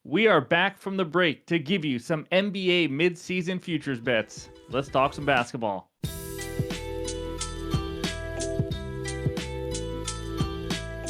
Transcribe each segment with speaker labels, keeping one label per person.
Speaker 1: We are back from the break to give you some NBA mid-season futures bets. Let's talk some basketball.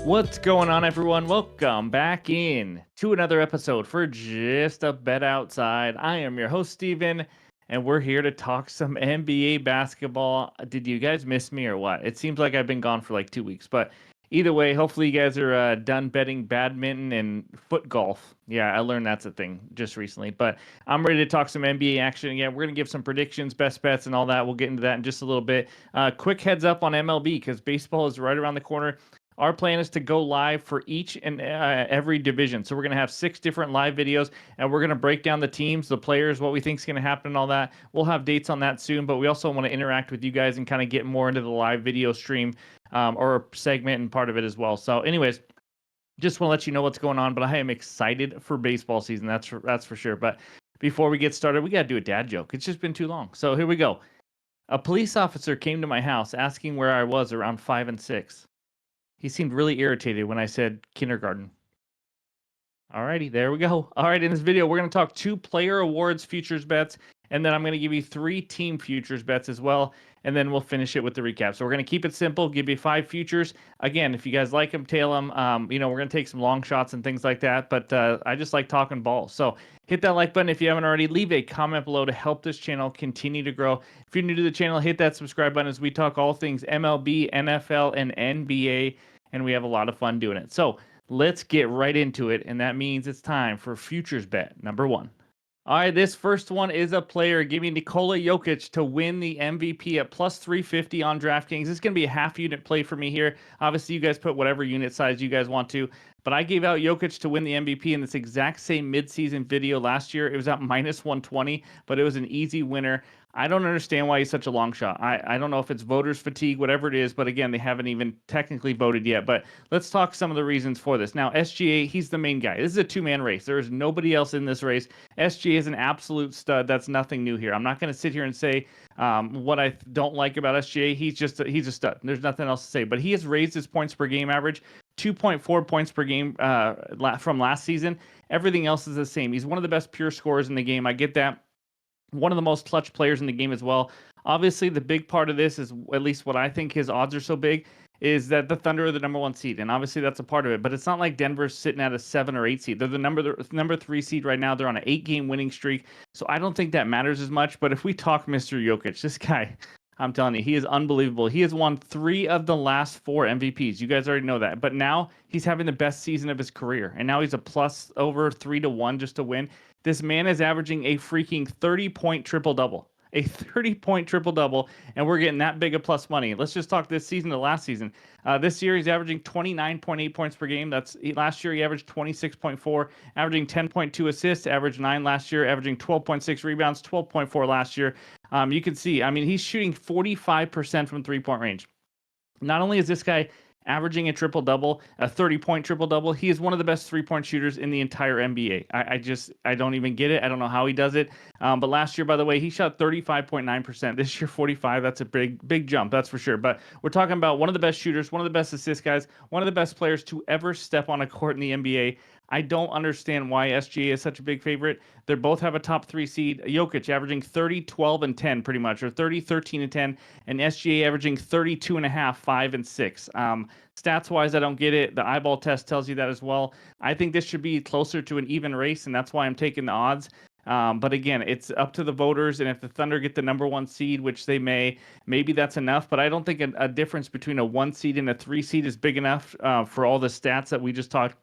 Speaker 1: What's going on, everyone? Welcome back in to another episode for Just a Bet Outside. I am your host, Steven, and we're here to talk some NBA basketball. Did you guys miss me or what? It seems like I've been gone for like 2 weeks, but either way, hopefully you guys are done betting badminton and foot golf. Yeah, I learned that's a thing just recently, but I'm ready to talk some NBA action again. We're going to give some predictions, best bets, and all that. We'll get into that in just a little bit. Quick heads up on MLB because baseball is right around the corner. Our plan is to go live for each and every division. So we're going to have 6 different live videos, and we're going to break down the teams, the players, what we think is going to happen, and all that. We'll have dates on that soon, but we also want to interact with you guys and kind of get more into the live video stream or segment and part of it as well. So anyways, just want to let you know what's going on, but I am excited for baseball season. That's for sure. But before we get started, we got to do a dad joke. It's just been too long. So here we go. A police officer came to my house asking where I was around 5 and 6. He seemed really irritated when I said kindergarten. Alrighty, there we go. All right, in this video, we're going to talk 2 player awards futures bets, and then I'm going to give you 3 team futures bets as well, and then we'll finish it with the recap. So we're going to keep it simple, give you 5 futures. Again, if you guys like them, tail them. We're going to take some long shots and things like that, but I just like talking ball. So hit that like button if you haven't already. Leave a comment below to help this channel continue to grow. If you're new to the channel, hit that subscribe button as we talk all things MLB, NFL, and NBA, and we have a lot of fun doing it. So let's get right into it, and that means it's time for futures bet number 1. All right, this first one is a player. Give me Nikola Jokic to win the MVP at plus 350 on DraftKings. This is going to be a half unit play for me here. Obviously, you guys put whatever unit size you guys want to, but I gave out Jokic to win the MVP in this exact same midseason video last year. It was at minus 120, but it was an easy winner. I don't understand why he's such a long shot. I don't know if it's voters fatigue, whatever it is, but again, they haven't even technically voted yet. But let's talk some of the reasons for this. Now, SGA, he's the main guy. This is a 2-man race. There is nobody else in this race. SGA is an absolute stud. That's nothing new here. I'm not going to sit here and say what I don't like about SGA. He's a stud. There's nothing else to say. But he has raised his points per game average 2.4 points per game from last season. Everything else is the same. He's one of the best pure scorers in the game. I get that. One of the most clutch players in the game as well. Obviously, the big part of this is, at least what I think his odds are so big, is that the Thunder are the number 1 seed, and obviously that's a part of it. But it's not like Denver's sitting at a 7 or 8 seed. They're the number 3 seed right now. They're on an 8-game winning streak, so I don't think that matters as much. But if we talk Mr. Jokic, this guy, I'm telling you, he is unbelievable. He has won 3 of the last 4 MVPs. You guys already know that. But now he's having the best season of his career, and now he's a plus over 3-1 just to win. This man is averaging a freaking 30-point triple-double. A 30-point triple-double, and we're getting that big of plus money. Let's just talk this season to last season. This year, he's averaging 29.8 points per game. Last year, he averaged 26.4, averaging 10.2 assists, averaged 9 last year, averaging 12.6 rebounds, 12.4 last year. You can see, I mean, he's shooting 45% from three-point range. Not only is this guy averaging a triple-double, a 30-point triple-double, he is one of the best three-point shooters in the entire NBA. I don't even get it. I don't know how he does it. But last year, by the way, he shot 35.9%. This year, 45. That's a big jump, that's for sure. But we're talking about one of the best shooters, one of the best assist guys, one of the best players to ever step on a court in the NBA. I don't understand why SGA is such a big favorite. They both have a top 3 seed. Jokic averaging 30, 12, and 10 pretty much, or 30, 13, and 10, and SGA averaging 32.5, 5, and 6. Stats-wise, I don't get it. The eyeball test tells you that as well. I think this should be closer to an even race, and that's why I'm taking the odds. But again, it's up to the voters, and if the Thunder get the number 1 seed, which they may, maybe that's enough. But I don't think a difference between a 1 seed and a 3 seed is big enough for all the stats that we just talked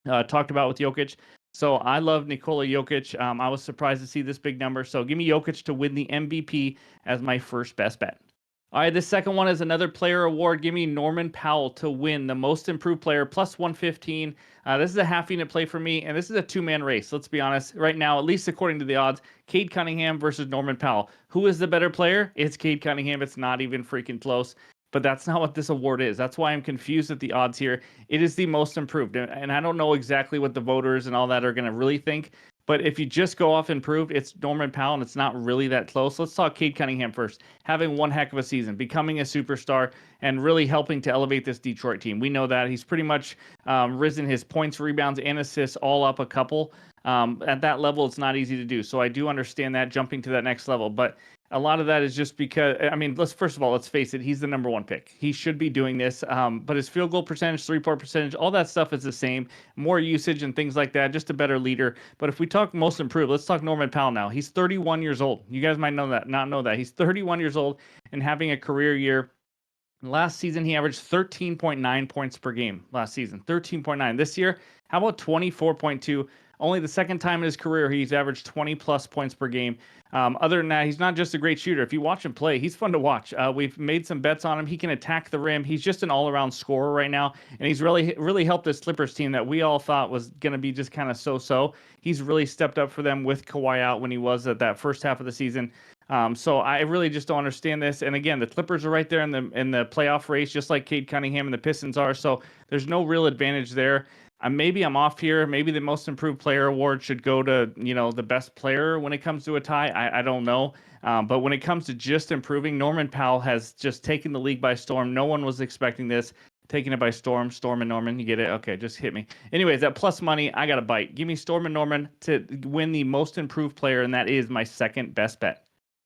Speaker 1: about with Jokic. So I love Nikola Jokic. I was surprised to see this big number. So give me Jokic to win the MVP as my first best bet. All right, this second one is another player award. Give me Norman Powell to win the most improved player, plus 115. This is a half unit play for me, and this is a 2-man race. Let's be honest. Right now, at least according to the odds, Cade Cunningham versus Norman Powell. Who is the better player? It's Cade Cunningham. It's not even freaking close. But that's not what this award is. That's why I'm confused at the odds here. It is the most improved. And I don't know exactly what the voters and all that are going to really think. But if you just go off improved, it's Norman Powell, and it's not really that close. Let's talk Cade Cunningham first. Having one heck of a season, becoming a superstar, and really helping to elevate this Detroit team. We know that he's pretty much risen his points, rebounds, and assists all up a couple. At that level, it's not easy to do. So I do understand that jumping to that next level. But a lot of that is just because, I mean, let's face it, he's the number one pick. He should be doing this. But his field goal percentage, three-point percentage, all that stuff is the same. More usage and things like that, just a better leader. But if we talk most improved, let's talk Norman Powell now. He's 31 years old. You guys might not know that. He's 31 years old and having a career year. Last season, he averaged 13.9 points per game. Last season, 13.9. This year, how about 24.2? Only the second time in his career he's averaged 20 plus points per game. Other than that, he's not just a great shooter. If you watch him play, he's fun to watch. We've made some bets on him. He can attack the rim. He's just an all-around scorer right now, and he's really helped this Clippers team that we all thought was going to be just kind of so-so. He's really stepped up for them with Kawhi out when he was at that first half of the season. So I really just don't understand this. And again, the Clippers are right there in the playoff race, just like Cade Cunningham and the Pistons are. So there's no real advantage there. Maybe I'm off here. Maybe the most improved player award should go to, the best player when it comes to a tie. I don't know. But when it comes to just improving, Norman Powell has just taken the league by storm. No one was expecting this. Taking it by storm. Storm and Norman. You get it? Okay, just hit me. Anyways, that plus money, I got a bite. Give me Storm and Norman to win the most improved player, and that is my second best bet.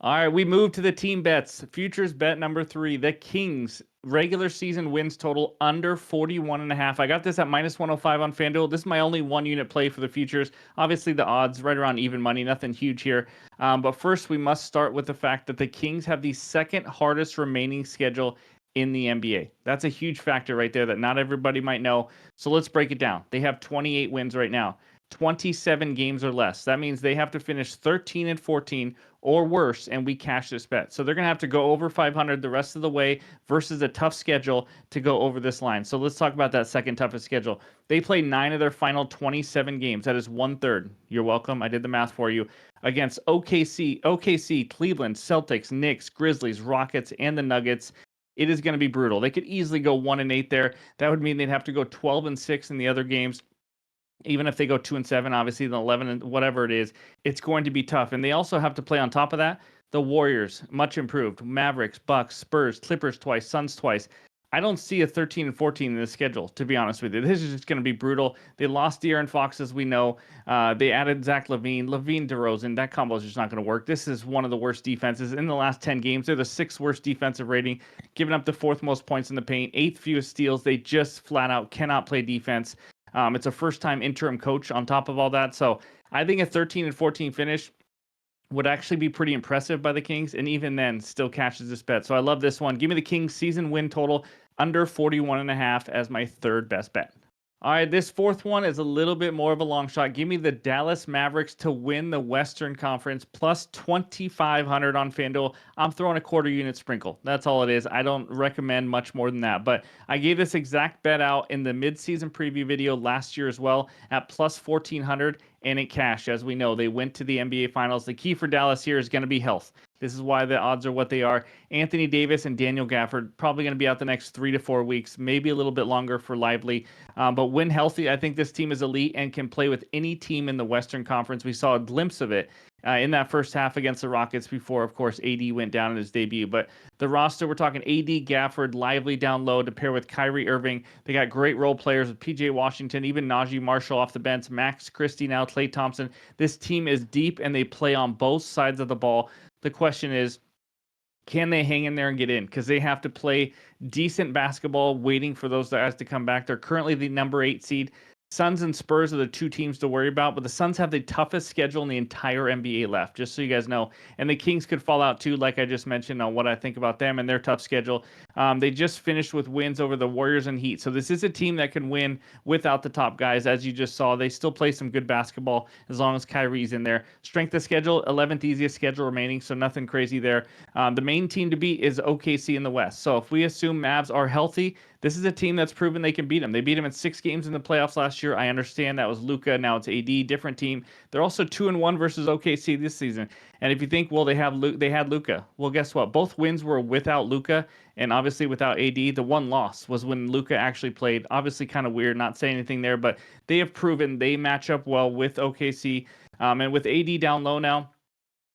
Speaker 1: All right, we move to the team bets. Futures bet number 3, the Kings regular season wins total under 41.5. I got this at minus 105 on FanDuel. This is my only one unit play for the futures. Obviously, the odds right around even money, nothing huge here. But first, we must start with the fact that the Kings have the second hardest remaining schedule in the NBA. That's a huge factor right there that not everybody might know. So let's break it down. They have 28 wins right now. 27 games or less. That means they have to finish 13 and 14 or worse, and we cash this bet. So they're going to have to go over 500 the rest of the way versus a tough schedule to go over this line. So let's talk about that second toughest schedule. They play 9 of their final 27 games. That is 1/3. You're welcome. I did the math for you. Against OKC, Cleveland, Celtics, Knicks, Grizzlies, Rockets, and the Nuggets. It is going to be brutal. They could easily go 1-8 there. That would mean they'd have to go 12-6 in the other games. Even if they go 2-7, obviously the 11 and whatever it is, it's going to be tough. And they also have to play on top of that the Warriors, much improved, Mavericks, Bucks, Spurs, Clippers twice, Suns twice. I don't see a 13 and 14 in the schedule, to be honest with you. This is just going to be brutal. They lost De'Aaron Fox, as we know. They added Zach LaVine, DeRozan. That combo is just not going to work. This is one of the worst defenses in the last 10 games. They're the 6th worst defensive rating, giving up the 4th most points in the paint, 8th fewest steals. They just flat out cannot play defense. It's a first-time interim coach on top of all that. So I think a 13 and 14 finish would actually be pretty impressive by the Kings, and even then still cashes this bet. So I love this one. Give me the Kings season win total under 41.5 as my third best bet. All right, this fourth one is a little bit more of a long shot. Give me the Dallas Mavericks to win the Western Conference plus 2,500 on FanDuel. I'm throwing a quarter unit sprinkle. That's all it is. I don't recommend much more than that. But I gave this exact bet out in the midseason preview video last year as well at plus 1,400, and it cashed. As we know, they went to the NBA Finals. The key for Dallas here is going to be health. This is why the odds are what they are. Anthony Davis and Daniel Gafford probably going to be out the next 3 to 4 weeks, maybe a little bit longer for Lively. But when healthy, I think this team is elite and can play with any team in the Western Conference. We saw a glimpse of it in that first half against the Rockets before, of course, AD went down in his debut. But the roster, we're talking AD, Gafford, Lively down low to pair with Kyrie Irving. They got great role players with PJ Washington, even Najee Marshall off the bench, Max Christie now, Klay Thompson. This team is deep and they play on both sides of the ball. The question is, can they hang in there and get in? Because they have to play decent basketball waiting for those guys to come back. They're currently the number 8 seed. Suns and Spurs are the 2 teams to worry about, but the Suns have the toughest schedule in the entire NBA left, just so you guys know. And the Kings could fall out too, like I just mentioned on what I think about them and their tough schedule. They just finished with wins over the Warriors and Heat. So this is a team that can win without the top guys. As you just saw, they still play some good basketball as long as Kyrie's in there. Strength of schedule, 11th easiest schedule remaining, so nothing crazy there. The main team to beat is OKC in the West. So if we assume Mavs are healthy, this is a team that's proven they can beat them. They beat them in 6 games in the playoffs last year. I understand that was Luka. Now it's AD, different team. They're also 2-1 versus OKC this season. And if you think, well, they had Luka. Well, guess what? Both wins were without Luka, and obviously without AD. The one loss was when Luka actually played. Obviously, kind of weird, not saying anything there, but they have proven they match up well with OKC. And with AD down low now,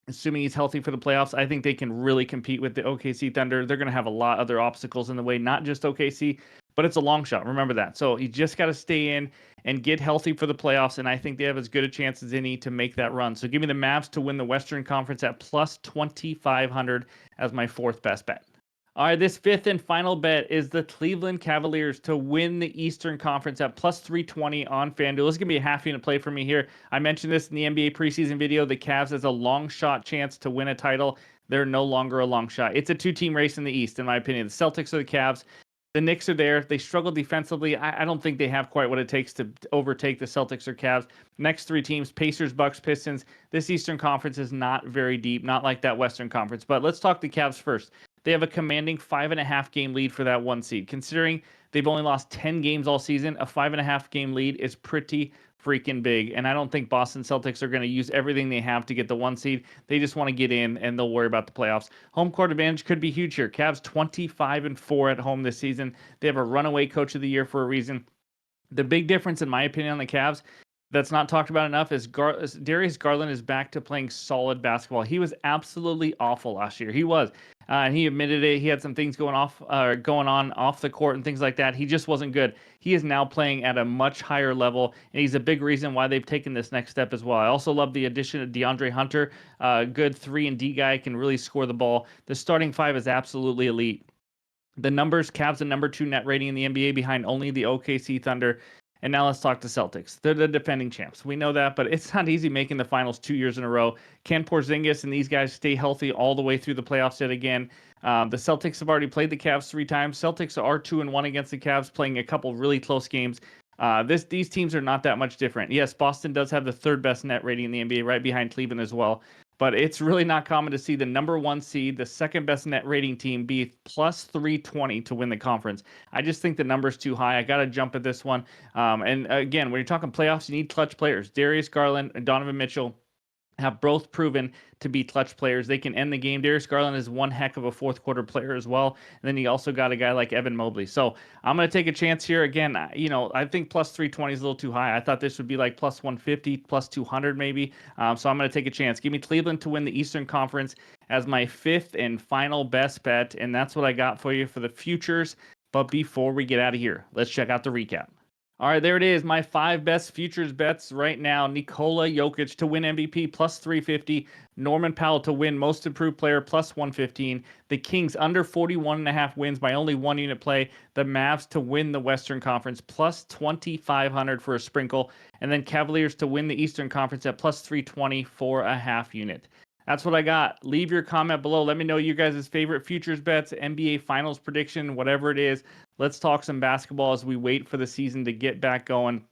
Speaker 1: assuming he's healthy for the playoffs, I think they can really compete with the OKC Thunder. They're going to have a lot of other obstacles in the way, not just OKC, but it's a long shot. Remember that. So you just got to stay in and get healthy for the playoffs, and I think they have as good a chance as any to make that run. So give me the Mavs to win the Western Conference at plus 2,500 as my fourth best bet. All right, this fifth and final bet is the Cleveland Cavaliers to win the Eastern Conference at plus 320 on FanDuel. This is going to be a half unit play for me here. I mentioned this in the NBA preseason video. The Cavs has a long shot chance to win a title. They're no longer a long shot. It's a two-team race in the East, in my opinion. The Celtics or the Cavs. The Knicks are there. They struggle defensively. I don't think they have quite what it takes to overtake the Celtics or Cavs. Next three teams, Pacers, Bucks, Pistons. This Eastern Conference is not very deep, not like that Western Conference. But let's talk the Cavs first. They have a commanding 5.5 game lead for that one seed. Considering they've only lost 10 games all season, a 5.5 game lead is pretty freaking big. And I don't think Boston Celtics are going to use everything they have to get the one seed. They just want to get in and they'll worry about the playoffs. Home court advantage could be huge here. Cavs 25-4 at home this season. They have a runaway coach of the year for a reason. The big difference, in my opinion, on the Cavs that's not talked about enough is Darius Garland is back to playing solid basketball. He was absolutely awful last year. He was. And he admitted it. He had some things going on off the court and things like that. He just wasn't good. He is now playing at a much higher level, and he's a big reason why they've taken this next step as well. I also love the addition of DeAndre Hunter, good 3-and-D guy, can really score the ball. The starting five is absolutely elite. The numbers, Cavs the number 2 net rating in the NBA behind only the OKC Thunder. And now let's talk to Celtics. They're the defending champs. We know that, but it's not easy making the finals 2 years in a row. Can Porzingis and these guys stay healthy all the way through the playoffs yet again? The Celtics have already played the Cavs 3 times. Celtics are 2-1 against the Cavs, playing a couple really close games. These teams are not that much different. Yes, Boston does have the 3rd best net rating in the NBA, right behind Cleveland as well. But it's really not common to see the number 1 seed, the 2nd best net rating team, be plus 320 to win the conference. I just think the number's too high. I got to jump at this one. And again, when you're talking playoffs, you need clutch players. Darius Garland and Donovan Mitchell have both proven to be clutch players. They can end the game. Darius Garland is one heck of a fourth quarter player as well. And then you also got a guy like Evan Mobley. So I'm going to take a chance here. Again, I think plus 320 is a little too high. I thought this would be like plus 150, plus 200 maybe. So I'm going to take a chance. Give me Cleveland to win the Eastern Conference as my 5th and final best bet. And that's what I got for you for the futures. But before we get out of here, let's check out the recap. All right, there it is. My 5 best futures bets right now. Nikola Jokic to win MVP plus 350. Norman Powell to win most improved player plus 115. The Kings under 41.5 wins by only 1 unit play. The Mavs to win the Western Conference plus 2,500 for a sprinkle. And then Cavaliers to win the Eastern Conference at plus 320 for a half unit. That's what I got. Leave your comment below. Let me know you guys' favorite futures bets, NBA Finals prediction, whatever it is. Let's talk some basketball as we wait for the season to get back going.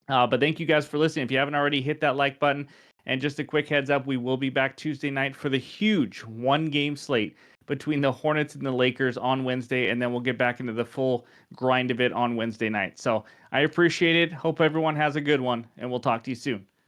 Speaker 1: But thank you guys for listening. If you haven't already, hit that like button. And just a quick heads up, we will be back Tuesday night for the huge 1-game slate between the Hornets and the Lakers on Wednesday. And then we'll get back into the full grind of it on Wednesday night. So I appreciate it. Hope everyone has a good one. And we'll talk to you soon.